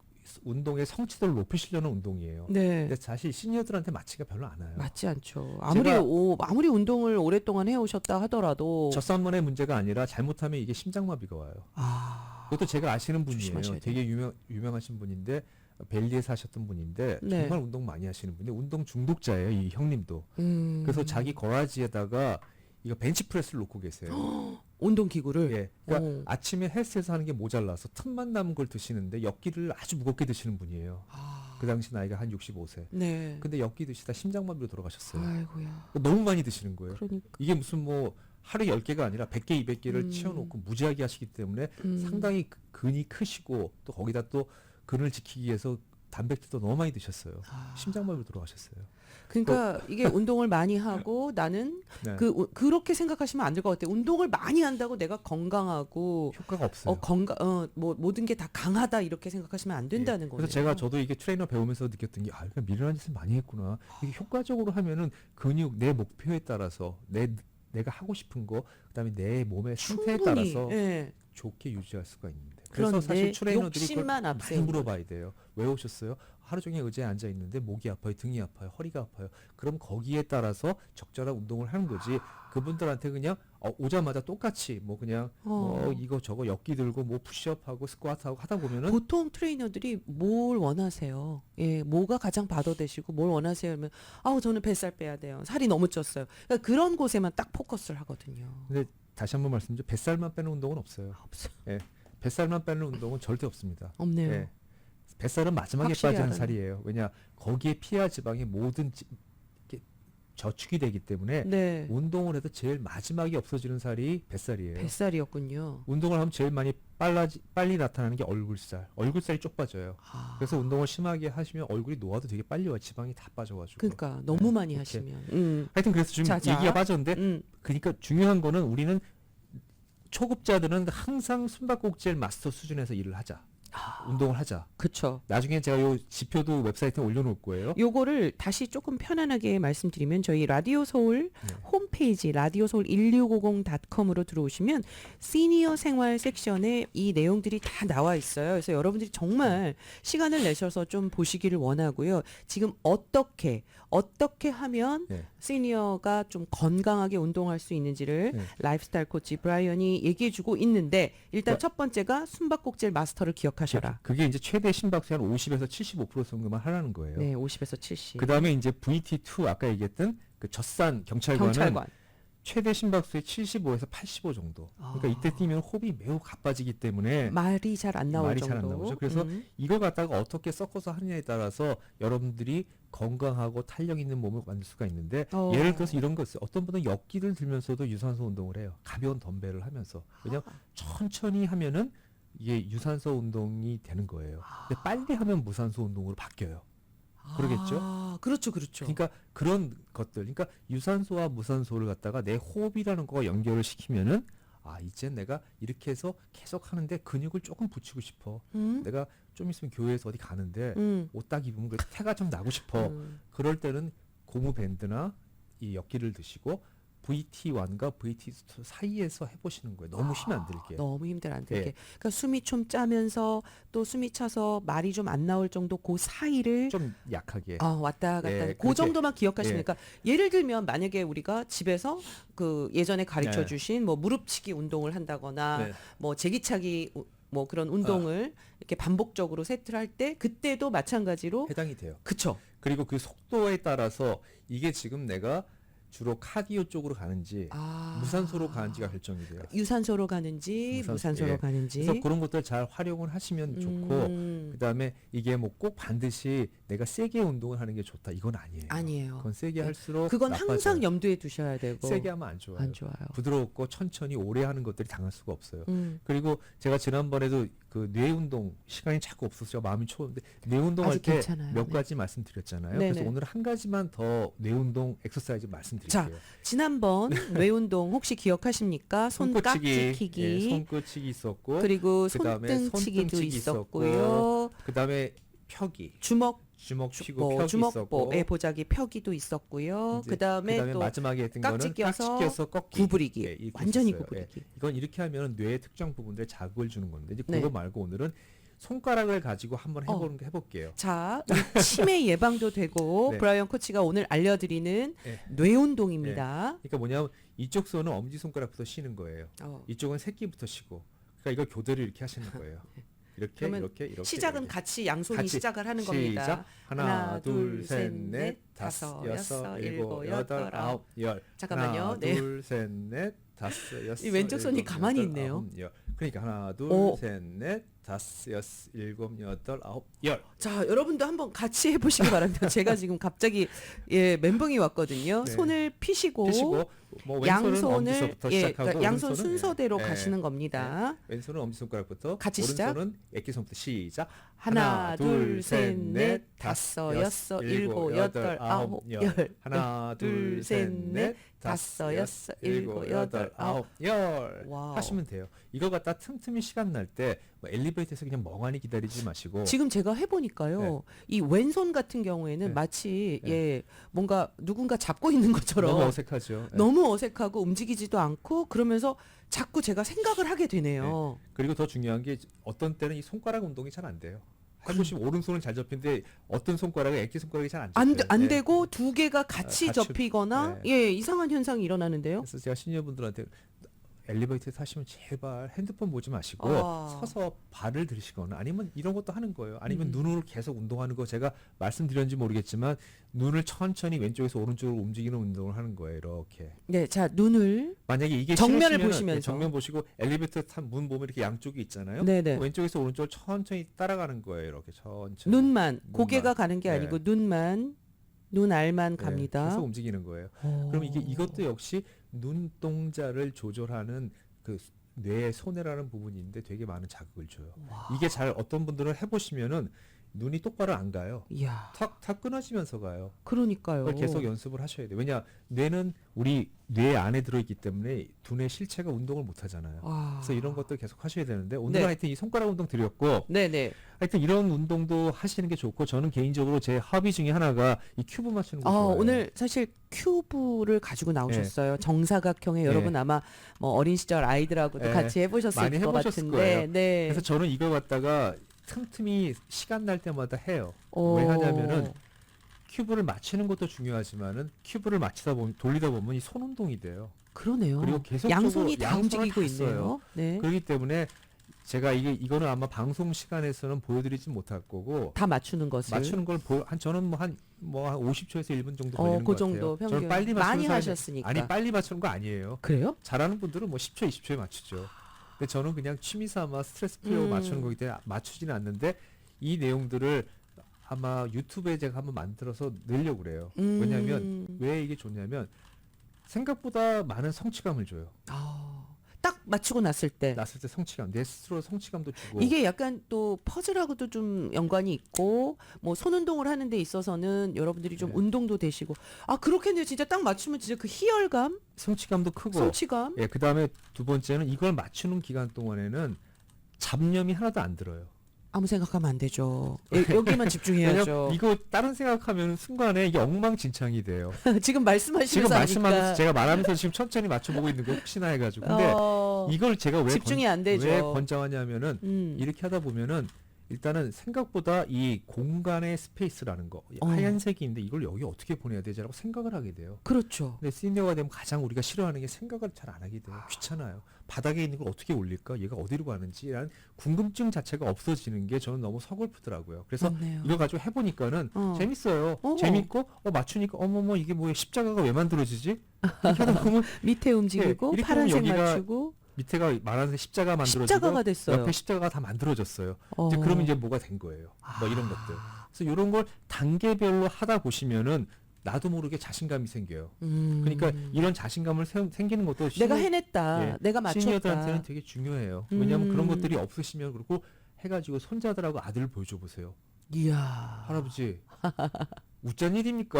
운동의 성취도를 높이시려는 운동이에요. 네. 근데 사실 시니어들한테 맞지가 별로 않아요. 맞지 않죠. 아무리 운동을 오랫동안 해오셨다 하더라도 젖산만의 문제가 아니라 잘못하면 이게 심장마비가 와요. 그것도 제가 아시는 분이에요. 조심하셔야 되게 유명하신 분인데 벨리에 사셨던 분인데 네. 정말 운동 많이 하시는 분인데 운동 중독자예요. 이 형님도. 그래서 자기 거라지에다가 이거 벤치프레스를 놓고 계세요. 운동 기구를 예. 그러니까 아침에 헬스에서 하는 게 모자라서 틈만 남은 걸 드시는데 역기를 아주 무겁게 드시는 분이에요. 그 당시 나이가 한 65세. 네. 근데 역기 드시다 심장마비로 돌아가셨어요. 아이고야. 너무 많이 드시는 거예요. 그러니까. 이게 무슨 뭐 하루에 10개가 아니라 100개, 200개를 치워놓고 무지하게 하시기 때문에 상당히 근이 크시고 또 거기다 또 근을 지키기 위해서 단백질도 너무 많이 드셨어요. 심장마비로 돌아가셨어요. 그러니까 이게 운동을 많이 하고 나는 네. 그렇게 생각하시면 안 될 것 같아요. 운동을 많이 한다고 내가 건강하고 효과가 없어요. 뭐 모든 게 다 강하다 이렇게 생각하시면 안 된다는 거예요. 그래서 저도 이게 트레이너 배우면서 느꼈던 게 그러니까 미련한 짓을 많이 했구나. 이게 효과적으로 하면은 근육 내 목표에 따라서 내가 하고 싶은 거 그다음에 내 몸의 상태에 충분히, 따라서 예. 좋게 유지할 수가 있는데. 그런데 그래서 사실 트레이너들이 그걸 욕심만 많이 앞세우는. 물어봐야 돼요. 왜 오셨어요? 하루 종일 의자에 앉아 있는데 목이 아파요, 등이 아파요, 허리가 아파요. 그럼 거기에 따라서 적절한 운동을 하는 거지. 그분들한테 그냥 오자마자 똑같이 뭐 그냥 이거 저거 역기 들고 뭐 푸시업하고 스쿼트하고 하다 보면은 보통 트레이너들이 뭘 원하세요? 예, 뭐가 가장 받아되시고 뭘 원하세요? 하면 저는 뱃살 빼야 돼요. 살이 너무 쪘어요. 그러니까 그런 곳에만 딱 포커스를 하거든요. 근데 다시 한번 말씀드리죠. 뱃살만 빼는 운동은 없어요. 없어요. 예. 뱃살만 빼는 운동은 절대 없습니다. 없네요. 예. 뱃살은 마지막에 확실히 빠지는 알아요. 살이에요. 왜냐 거기에 피하 지방이 모든 이렇게 저축이 되기 때문에 네. 운동을 해도 제일 마지막에 없어지는 살이 뱃살이에요. 뱃살이었군요. 운동을 하면 제일 많이 빨리 나타나는 게 얼굴살. 얼굴살이 쪽 빠져요. 그래서 운동을 심하게 하시면 얼굴이 노화도 되게 빨리 와요. 지방이 다 빠져가지고. 그러니까 너무 많이 그렇게. 하시면. 하여튼 그래서 지금 자. 얘기가 빠졌는데 그러니까 중요한 거는 우리는 초급자들은 항상 숨바꼭질 마스터 수준에서 일을 하자. 운동을 하자. 그렇죠. 나중에 제가 요 지표도 웹사이트에 올려놓을 거예요. 요거를 다시 조금 편안하게 말씀드리면 저희 라디오 서울 네. 홈페이지 라디오 서울 1650.com으로 들어오시면 시니어 생활 섹션에 이 내용들이 다 나와 있어요. 그래서 여러분들이 정말 시간을 내셔서 좀 보시기를 원하고요. 지금 어떻게 하면 네. 시니어가 좀 건강하게 운동할 수 있는지를 네. 라이프스타일 코치 브라이언이 얘기해주고 있는데 일단 첫 번째가 숨바꼭질 마스터를 기억하셔라. 그게 이제 최대 심박수 한 50에서 75% 정도만 하라는 거예요. 네, 50에서 70. 그 다음에 이제 VT2 아까 얘기했던 그 젖산 경찰관은 최대 심박수의 75에서 85 정도. 그러니까 이때 뛰면 호흡이 매우 가빠지기 때문에 말이 잘 안 나올 말이 정도. 잘 안 나오죠. 그래서 이걸 갖다가 어떻게 섞어서 하느냐에 따라서 여러분들이 건강하고 탄력 있는 몸을 만들 수가 있는데 예를 들어서 이런 거 있어요. 어떤 분은 역기를 들면서도 유산소 운동을 해요. 가벼운 덤벨을 하면서. 왜냐면 천천히 하면은 이게 유산소 운동이 되는 거예요. 근데 빨리 하면 무산소 운동으로 바뀌어요. 그러겠죠? 그렇죠. 그러니까 그런 것들, 그러니까 유산소와 무산소를 갖다가 내 호흡이라는 거와 연결을 시키면은 이제 내가 이렇게 해서 계속 하는데 근육을 조금 붙이고 싶어. 내가 좀 있으면 교회에서 어디 가는데 옷 딱 입으면 그 태가 좀 나고 싶어. 그럴 때는 고무 밴드나 이 역기를 드시고 VT1과 VT2 사이에서 해보시는 거예요. 너무 힘이 안 들게. 너무 힘들 안 들게. 예. 그러니까 숨이 좀 짜면서 또 숨이 차서 말이 좀 안 나올 정도 그 사이를 좀 약하게. 왔다 갔다. 예, 그 그렇게. 정도만 기억하시니까 예를 들면 만약에 우리가 집에서 그 예전에 가르쳐 네. 주신 뭐 무릎치기 운동을 한다거나 네. 뭐 제기차기 뭐 그런 운동을 이렇게 반복적으로 세트를 할 때 그때도 마찬가지로 해당이 돼요. 그쵸. 그리고 그 속도에 따라서 이게 지금 내가 주로 카디오 쪽으로 가는지 무산소로 가는지가 결정이 돼요. 유산소로 가는지 무산소로 예. 가는지. 그래서 그런 것들 잘 활용을 하시면 좋고 그다음에 이게 뭐 꼭 반드시 내가 세게 운동을 하는 게 좋다 이건 아니에요. 아니에요. 그건 세게 할수록 그건 나빠져요. 항상 염두에 두셔야 되고. 세게 하면 안 좋아요. 안 좋아요. 부드럽고 천천히 오래 하는 것들이 당할 수가 없어요. 음. 그리고 제가 지난번에도 그 뇌 운동 시간이 자꾸 없어서 마음이 초는데 뇌 운동할 아직 때 괜찮아요. 몇 네. 가지 말씀드렸잖아요. 네네. 그래서 오늘 한 가지만 더 뇌 운동 엑서사이즈 말씀드릴게요. 지난번 뇌 운동 혹시 기억하십니까? 손깍지 키기. 예, 손끝치기 있었고 그리고 그다음에 손등치기도 손등치기 있었고요. 그다음에 펴기, 주먹 주먹 펴기 있었고 주먹보, 보자기 펴기도 있었고요. 이제 그다음에 또 마지막에 했던 깍지 거는 껴서 깍지 껴서 꺾기. 구부리기. 예, 이렇게 완전히 있었어요. 구부리기. 예. 이건 이렇게 하면 뇌의 특정 부분들에 자극을 주는 건데 이제 네. 그거 말고 오늘은 손가락을 가지고 한번 해볼게요. 자, 우리 치매 예방도 되고 네. 브라이언 코치가 오늘 알려드리는 예. 뇌 운동입니다. 그러니까 뭐냐면 이쪽 손은 엄지 손가락부터 쉬는 거예요. 이쪽은 새끼부터 쉬고. 그러니까 이거 교대로 이렇게 하시는 거예요. 이렇게 그러면 이렇게 시작은 이렇게. 같이 양손이 같이 시작을 하는 시작. 겁니다. 하나, 둘, 셋, 넷, 다섯, 여섯, 일곱, 여덟, 아홉, 열. 잠깐만요. 하나, 네. 둘, 셋, 넷, 다섯, 여섯, 이 왼쪽 손이 일곱, 가만히 여덟, 있네요. 아홉, 열. 그러니까 하나, 둘, 오. 셋, 넷, 다섯, 여섯, 일곱, 여덟, 아홉, 열. 자, 여러분도 한번 같이 해보시기 바랍니다. 제가 지금 갑자기 멘붕이 왔거든요. 네. 손을 피시고 뭐 왼손은 양손을 엄지서부터 시작하고 그러니까 양손 오른손은 순서대로 예, 가시는 예. 겁니다. 왼손은 엄지손가락부터 같이 시작. 오른손은 액기손부터 시작. 하나, 둘, 셋, 넷, 다섯, 여섯, 일곱, 여덟, 아홉, 열. 하나, 둘, 셋, 넷, 다섯, 여섯, 일곱, 여덟, 아홉, 열. 와우. 하시면 돼요. 이거 갖다 틈틈이 시간 날 때 뭐 엘리베이터에서 그냥 멍하니 기다리지 마시고 지금 제가 해보니까요. 이 왼손 같은 경우에는 네. 마치 네. 뭔가 누군가 잡고 있는 것처럼 너무 어색하죠. 예. 너무 어색하고 움직이지도 않고 그러면서 자꾸 제가 생각을 하게 되네요. 그리고 더 중요한 게 어떤 때는 이 손가락 운동이 잘 안 돼요. 해보시면 오른손은 잘 접히는데 어떤 손가락은 액기 손가락이 잘 안 접혀요. 안 예. 되고 두 개가 같이 같이, 접히거나 네. 이상한 현상이 일어나는데요. 그래서 제가 시니어분들한테 엘리베이터에 타시면 제발 핸드폰 보지 마시고 서서 발을 들이시거나 아니면 이런 것도 하는 거예요. 아니면 눈으로 계속 운동하는 거 제가 말씀드렸는지 모르겠지만 눈을 천천히 왼쪽에서 오른쪽으로 움직이는 운동을 하는 거예요. 이렇게. 네, 자 눈을 만약에 이게 정면을 싫으시면은 보시면서. 정면 보시고 엘리베이터 탄 문 보면 이렇게 양쪽이 있잖아요. 네네. 왼쪽에서 오른쪽을 천천히 따라가는 거예요. 이렇게 천천히. 눈만 눈만. 고개가 가는 게 네. 아니고 눈 알만 네, 갑니다. 계속 움직이는 거예요. 그럼 이것도 역시 눈동자를 조절하는 그 뇌의 손해라는 부분인데 되게 많은 자극을 줘요. 이게 잘 어떤 분들은 해보시면은 눈이 똑바로 안 가요. 이야, 탁 끊어지면서 가요. 그러니까요. 그걸 계속 연습을 하셔야 돼요. 왜냐 뇌는 우리 뇌 안에 들어있기 때문에 두뇌 실체가 운동을 못 하잖아요. 그래서 이런 것도 계속 하셔야 되는데 오늘은 네. 하여튼 이 손가락 운동 드렸고 네네. 하여튼 이런 운동도 하시는 게 좋고 저는 개인적으로 제 허비 중에 하나가 이 큐브 맞추는 거 좋아해요. 오늘 사실 큐브를 가지고 나오셨어요. 정사각형의 네. 여러분 아마 뭐 어린 시절 아이들하고도 네. 같이 해보셨을 많이 것 해보셨을 같은데. 거예요. 네. 그래서 저는 이걸 갖다가 틈틈이 시간 날 때마다 해요. 오. 왜 하냐면은 큐브를 맞추는 것도 중요하지만은 큐브를 맞추다 보면 돌리다 보면 이 손 운동이 돼요. 그러네요. 그리고 계속적으로 양손이 다 양손을 움직이고 다 써요. 있네요. 네. 그렇기 때문에 제가 이거는 아마 방송 시간에서는 보여드리지 못할 거고 다 맞추는 것을. 맞추는 걸 저는 한 50초에서 1분 정도 걸리는 그 것 정도 같아요. 평균. 저는 빨리 많이 맞추는 하셨으니까. 아니 빨리 맞추는 거 아니에요. 그래요? 잘하는 분들은 뭐 10초, 20초에 맞추죠. 근데 저는 그냥 취미 삼아 스트레스 풀려고 맞추는 거기 때문에 맞추지는 않는데 이 내용들을 아마 유튜브에 제가 한번 만들어서 넣으려고 그래요. 왜냐하면 왜 이게 좋냐면 생각보다 많은 성취감을 줘요. 딱 맞추고 났을 때. 났을 때 성취감, 내 스스로 성취감도 주고. 이게 약간 또 퍼즐하고도 좀 연관이 있고 뭐 손 운동을 하는 데 있어서는 여러분들이 좀 네. 운동도 되시고 그렇겠네요. 진짜 딱 맞추면 진짜 그 희열감, 성취감도 크고. 성취감. 예, 그다음에 두 번째는 이걸 맞추는 기간 동안에는 잡념이 하나도 안 들어요. 아무 생각하면 안 되죠. 여기만 집중해야죠. 왜냐면 이거 다른 생각하면 순간에 이게 엉망진창이 돼요. 지금 말씀하시면서 지금 말씀하면서 하니까. 제가 말하면서 지금 천천히 맞춰보고 있는 거 혹시나 해가지고. 근데 이걸 제가 왜 집중이 안 되죠. 왜 권장하냐면은 음. 이렇게 하다 보면은 일단은 생각보다 이 공간의 스페이스라는 거 하얀색이 있는데 이걸 여기 어떻게 보내야 되지라고 생각을 하게 돼요. 그렇죠. 근데 시니어가 되면 가장 우리가 싫어하는 게 생각을 잘 안 하게 돼요. 귀찮아요. 바닥에 있는 걸 어떻게 올릴까? 얘가 어디로 가는지라는 궁금증 자체가 없어지는 게 저는 너무 서글프더라고요. 그래서 맞네요. 이걸 가지고 해보니까는 재밌어요. 재밌고 맞추니까 어머머 이게 뭐야 십자가가 왜 만들어지지? 이렇게 하다 보면 밑에 움직이고 이렇게 파란색 보면 여기가 맞추고 밑에가 말하는 십자가 만들어지고 십자가가 됐어요. 옆에 십자가가 다 만들어졌어요. 이제 그러면 이제 뭐가 된 거예요. 뭐 이런 것들. 그래서 이런 걸 단계별로 하다 보시면은 나도 모르게 자신감이 생겨요. 그러니까 이런 자신감을 생기는 것도 내가 해냈다. 예, 내가 맞췄다. 시니어들한테는 되게 중요해요. 왜냐하면 그런 것들이 없으시면 그리고 해가지고 손자들하고 아들을 보여줘 보세요. 이야. 할아버지 웃잔 일입니까?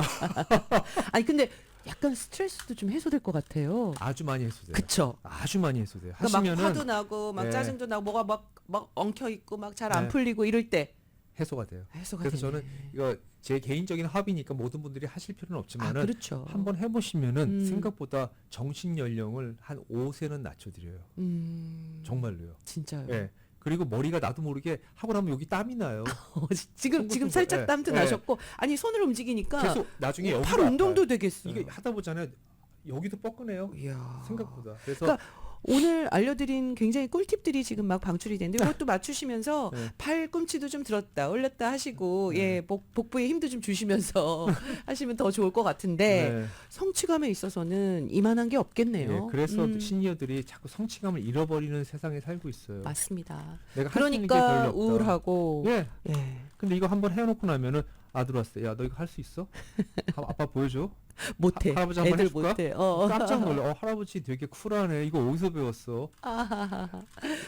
아니 근데 약간 스트레스도 좀 해소될 것 같아요. 아주 많이 해소돼요. 그쵸. 아주 많이 해소돼요. 그러니까 막 하시면은 화도 나고 막 네. 짜증도 나고 뭐가 막 엉켜 있고 막 잘 안 네. 풀리고 이럴 때 해소가 돼요. 해소가 그래서 되네. 저는 이거 제 개인적인 합의니까 모든 분들이 하실 필요는 없지만은 그렇죠. 한번 해보시면은 생각보다 정신 연령을 한 5세는 낮춰드려요. 정말로요. 진짜요. 예. 그리고 머리가 나도 모르게 하고 나면 여기 땀이 나요. 지금 살짝 예, 땀도 예. 나셨고 아니 손을 움직이니까 계속 나중에 여기가 팔 운동도 아파요. 되겠어요. 이게 하다 보잖아요. 여기도 뻐근해요. 이야. 생각보다. 그래서 그러니까 오늘 알려드린 굉장히 꿀팁들이 지금 막 방출이 되는데 이것도 맞추시면서 네. 팔꿈치도 좀 들었다 올렸다 하시고 네. 예 복부에 힘도 좀 주시면서 하시면 더 좋을 것 같은데 네. 성취감에 있어서는 이만한 게 없겠네요. 예, 그래서 시니어들이 자꾸 성취감을 잃어버리는 세상에 살고 있어요. 맞습니다. 내가 할 수 있는 게 그러니까 별로 없다. 우울하고 예. 예. 근데 이거 한번 해놓고 나면은 아들 왔어. 야, 너 이거 할 수 있어? 아빠 보여줘. 못해. 할아버지 한번 애들 해줄까? 못해. 깜짝 놀래. 할아버지 되게 쿨하네. 이거 어디서 배웠어?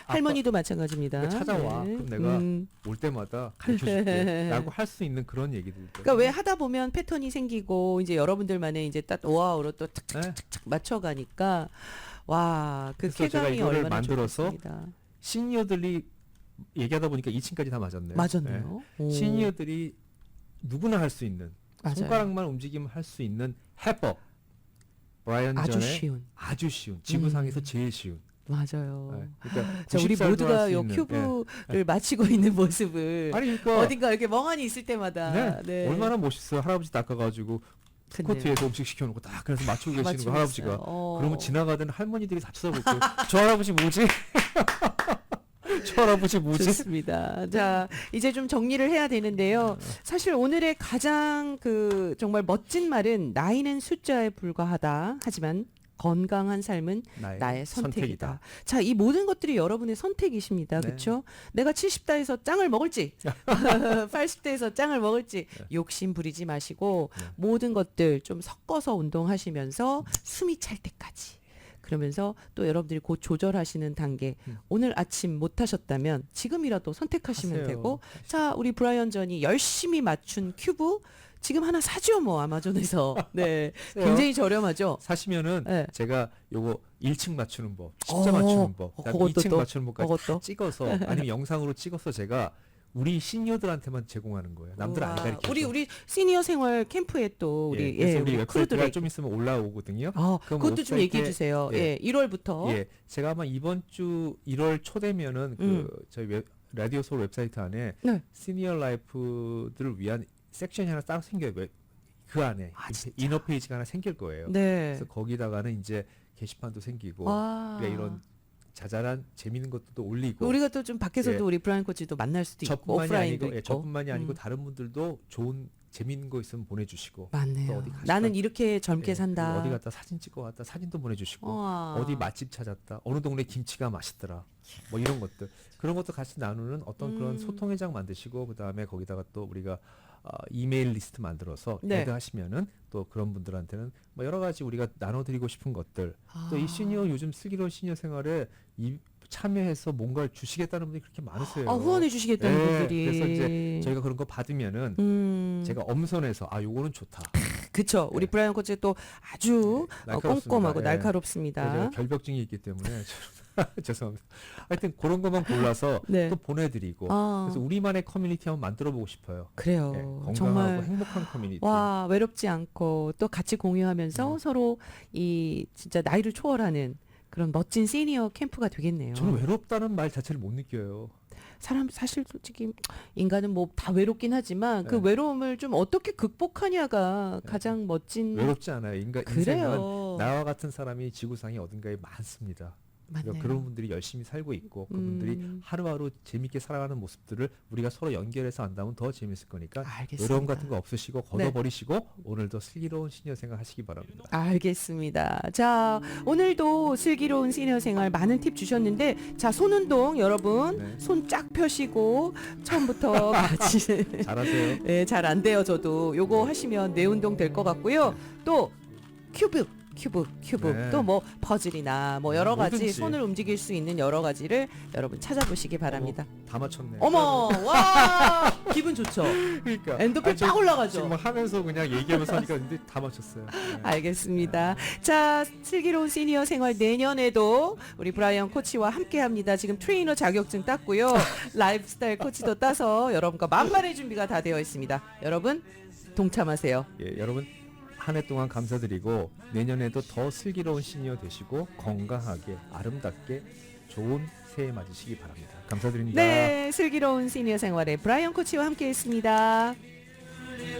할머니도 마찬가지입니다. 그러니까 찾아와. 네. 그럼 내가 올 때마다 가르쳐줄게. 라고 할 수 있는 그런 얘기들. 그러니까 왜 하다 보면 패턴이 생기고 이제 여러분들만의 이제 딱 노하우로 또 착착착착 맞춰가니까 와 그 그래서 제가 쾌감이 이거를 얼마나 만들어서 좋겠습니다. 시니어들이 얘기하다 보니까 2층까지 다 맞았네요. 맞았네요. 네. 오. 시니어들이 누구나 할 수 있는 맞아요. 손가락만 움직이면 할 수 있는 해법. 브라이언 아주 전의 쉬운. 아주 쉬운. 지구상에서 제일 쉬운. 맞아요. 네. 그러니까 자, 우리 90살도 할 모두가 수 요 있는, 큐브를 마치고 있는 모습을 아니 그러니까 어딘가 이렇게 멍하니 있을 때마다 네. 얼마나 멋있어요. 할아버지 닦아가지고 근데요. 스쿼트에서 음식 시켜놓고 딱 그래서 맞추고 계시는 맞추고 거 할아버지가. 있어요. 그러면 지나가던 할머니들이 다 쳐다볼 거예요. 저 할아버지 뭐지? 저 할아버지 뭐지? 좋습니다. 자, 이제 좀 정리를 해야 되는데요. 사실 오늘의 가장 그 정말 멋진 말은 나이는 숫자에 불과하다. 하지만 건강한 삶은 나의 선택이다. 자, 이 모든 것들이 여러분의 선택이십니다. 네. 그렇죠? 내가 70대에서 짱을 먹을지 80대에서 짱을 먹을지 욕심 부리지 마시고 네. 모든 것들 좀 섞어서 운동하시면서 숨이 찰 때까지 그러면서 또 여러분들이 곧 조절하시는 단계 오늘 아침 못 하셨다면 지금이라도 선택하시면 하세요. 되고 자 우리 브라이언 전이 열심히 맞춘 큐브 지금 하나 사죠 뭐 아마존에서 네 굉장히 저렴하죠. 사시면은 네. 제가 요거 1층 맞추는 법, 십자 맞추는 법, 그다음에 그것도 2층 또, 맞추는 법까지 그것도. 다 찍어서 아니면 영상으로 찍어서 제가 우리 시니어들한테만 제공하는 거예요. 남들 안 우와, 가르쳐줘. 우리 시니어 생활 캠프에 또 우리 그래서 예, 우리 우리 웹사이트가 크루들에게 좀 있으면 올라오거든요. 그럼 그것도 좀 웹사이트에- 얘기해 주세요. 예. 예, 1월부터 예, 제가 아마 이번 주 1월 초되면은 그 저희 라디오 소울 웹사이트 안에 네. 시니어 라이프들을 위한 섹션이 하나 따로 생겨요. 그 안에 진짜? 이너 페이지가 하나 생길 거예요. 네. 그래서 거기다가는 이제 게시판도 생기고 와. 우리가 이런 자잘한 재밌는 것도 또 올리고 우리가 또 좀 밖에서도 예. 우리 브라이언 코치도 만날 수도 있고 저뿐만이 오프라인도 아니고 있고. 저뿐만이 아니고 다른 분들도 좋은 재밌는 거 있으면 보내주시고 또 맞네요. 어디 가시다- 나는 이렇게 젊게 예, 산다. 그리고 어디 갔다 사진 찍어 왔다 사진도 보내주시고 우와. 어디 맛집 찾았다 어느 동네 김치가 맛있더라 뭐 이런 것들 그런 것도 같이 나누는 어떤 그런 소통의 장 만드시고 그 다음에 거기다가 또 우리가 이메일 리스트 만들어서 네. 애드하시면은 또 그런 분들한테는 뭐 여러 가지 우리가 나눠드리고 싶은 것들 또 이 시니어 요즘 슬기로운 시니어 생활에 참여해서 뭔가를 주시겠다는 분들이 그렇게 많으세요. 후원해 주시겠다는 네, 분들이. 그래서 이제 저희가 그런 거 받으면은 제가 엄선해서 요거는 좋다. 그쵸. 우리 네. 브라이언 코치 또 아주 날카롭습니다. 꼼꼼하고 예. 날카롭습니다. 제가 결벽증이 있기 때문에 죄송합니다. 하여튼 그런 것만 골라서 네. 또 보내드리고 아. 그래서 우리만의 커뮤니티 한번 만들어보고 싶어요. 그래요. 예, 건강하고 정말 행복한 커뮤니티. 와 외롭지 않고 또 같이 공유하면서 서로 이 진짜 나이를 초월하는 그런 멋진 시니어 캠프가 되겠네요. 저는 외롭다는 말 자체를 못 느껴요. 사람 사실 솔직히 인간은 뭐 다 외롭긴 하지만 그 네. 외로움을 좀 어떻게 극복하냐가 가장 멋진. 외롭지 않아요. 인생은 그래요. 나와 같은 사람이 지구상에 어딘가에 많습니다. 그러니까 맞네요. 그런 분들이 열심히 살고 있고 그분들이 하루하루 재밌게 살아가는 모습들을 우리가 서로 연결해서 안다면 더 재밌을 거니까 알겠습니다. 외로움 같은 거 없으시고 네. 걷어버리시고 오늘도 슬기로운 시니어 생활 하시기 바랍니다. 알겠습니다. 자, 오늘도 슬기로운 시니어 생활 많은 팁 주셨는데, 자, 손 운동 여러분, 네. 손 쫙 펴시고, 처음부터 같이. 잘하세요. 네, 잘 안 돼요, 저도. 요거 하시면 뇌 운동 될 것 같고요. 또, 큐브. 네. 또 뭐 퍼즐이나 뭐 여러 가지 뭐든지. 손을 움직일 수 있는 여러 가지를 여러분 찾아보시기 바랍니다. 다 맞췄네. 어머, 와, 기분 좋죠? 그러니까 엔도핀 아니, 저 쫙 올라가죠? 지금 뭐 하면서 그냥 얘기하면서 하니까 근데 다 맞췄어요. 네. 알겠습니다. 자, 슬기로운 시니어 생활 내년에도 우리 브라이언 코치와 함께합니다. 지금 트레이너 자격증 땄고요. 라이프스타일 코치도 따서 여러분과 만반의 준비가 다 되어 있습니다. 여러분 동참하세요. 예, 여러분 한 해 동안 감사드리고 내년에도 더 슬기로운 시니어 되시고 건강하게 아름답게 좋은 새해 맞으시기 바랍니다. 감사드립니다. 네, 슬기로운 시니어 생활의 브라이언 코치와 함께했습니다.